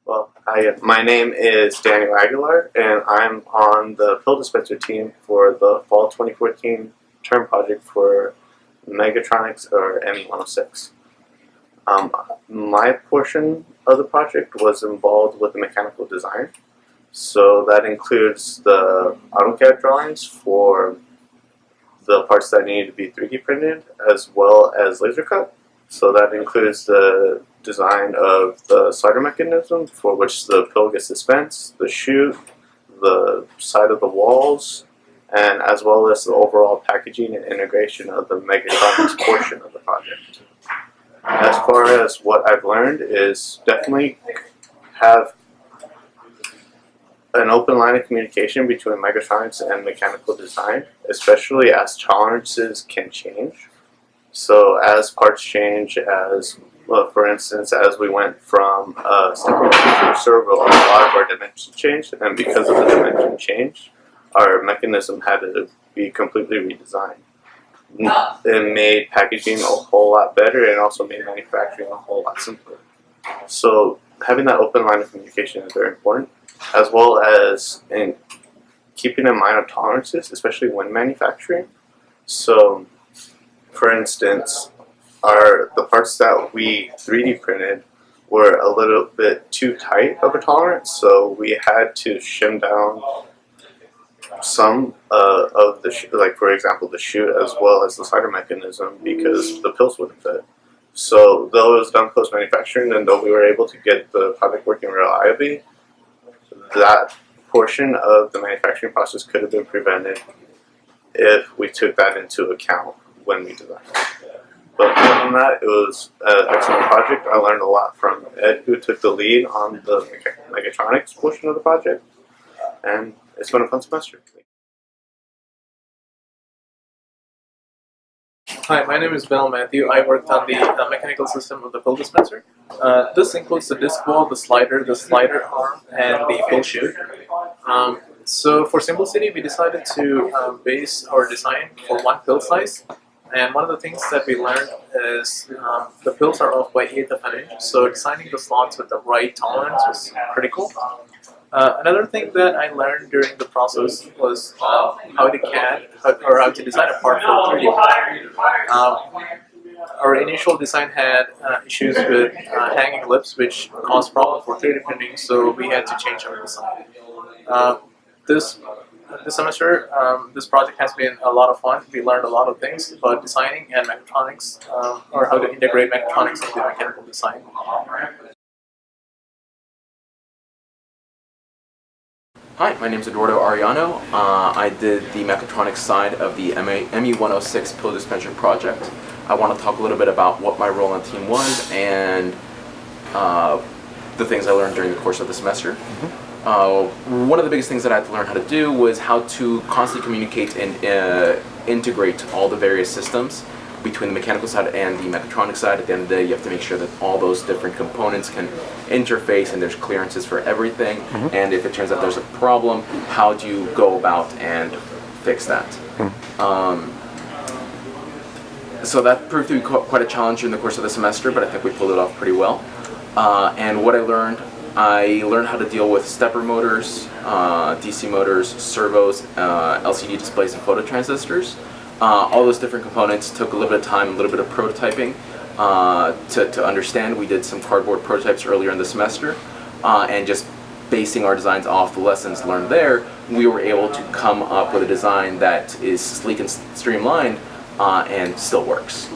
My name is Daniel Aguilar, and I'm on the pill dispenser team for the fall 2014 term project for Megatronics or ME106. My portion of the project was involved with the mechanical design, so that includes the AutoCAD drawings for the parts that needed to be 3D printed, as well as laser cut. So that includes the design of the slider mechanism for which the pill gets dispensed, the chute, the side of the walls, and as well as the overall packaging and integration of the Megatronics portion of the project. As far as what I've learned is definitely have an open line of communication between Megatronics and mechanical design, especially as tolerances can change. So as parts change, for instance, as we went from stepping to a servo, a lot of our dimensions changed, and because of the dimension change, our mechanism had to be completely redesigned. It made packaging a whole lot better and also made manufacturing a whole lot simpler. So having that open line of communication is very important, as well as in keeping in mind our tolerances, especially when manufacturing. So, for instance, the parts that we 3D printed were a little bit too tight of a tolerance, so we had to shim down some of the, like for example, the chute as well as the slider mechanism because the pills wouldn't fit. So though it was done post-manufacturing and though we were able to get the product working reliably, that portion of the manufacturing process could have been prevented if we took that into account when we designed it. But other than that, it was an excellent project. I learned a lot from Ed, who took the lead on the Megatronics portion of the project, and it's been a fun semester. Hi, my name is Bill Matthew. I worked on the mechanical system of the pill dispenser. This includes the disc wall, the slider arm, and the pill chute. So for simplicity, we decided to base our design for one pill size. And one of the things that we learned is the pills are off by 1/8 of an inch, so designing the slots with the right tolerance was critical. Another thing that I learned during the process was how to design a part for 3D. Our initial design had issues with hanging lips, which caused problems for 3D printing, so we had to change our design. This semester, this project has been a lot of fun. We learned a lot of things about designing and mechatronics, or how to integrate mechatronics into mechanical design. Hi, my name is Eduardo Ariano. I did the mechatronics side of the ME106 pill dispenser project. I want to talk a little bit about what my role on the team was and the things I learned during the course of the semester. One of the biggest things that I had to learn how to do was how to constantly communicate and integrate all the various systems between the mechanical side and the mechatronics side. At the end of the day, you have to make sure that all those different components can interface and there's clearances for everything. And if it turns out there's a problem, how do you go about and fix that? So that proved to be quite a challenge in the course of the semester, but I think we pulled it off pretty well. And what I learned how to deal with stepper motors, DC motors, servos, LCD displays, and phototransistors. All those different components took a little bit of time, a little bit of prototyping to understand. We did some cardboard prototypes earlier in the semester, and just basing our designs off the lessons learned there, we were able to come up with a design that is sleek and streamlined and still works.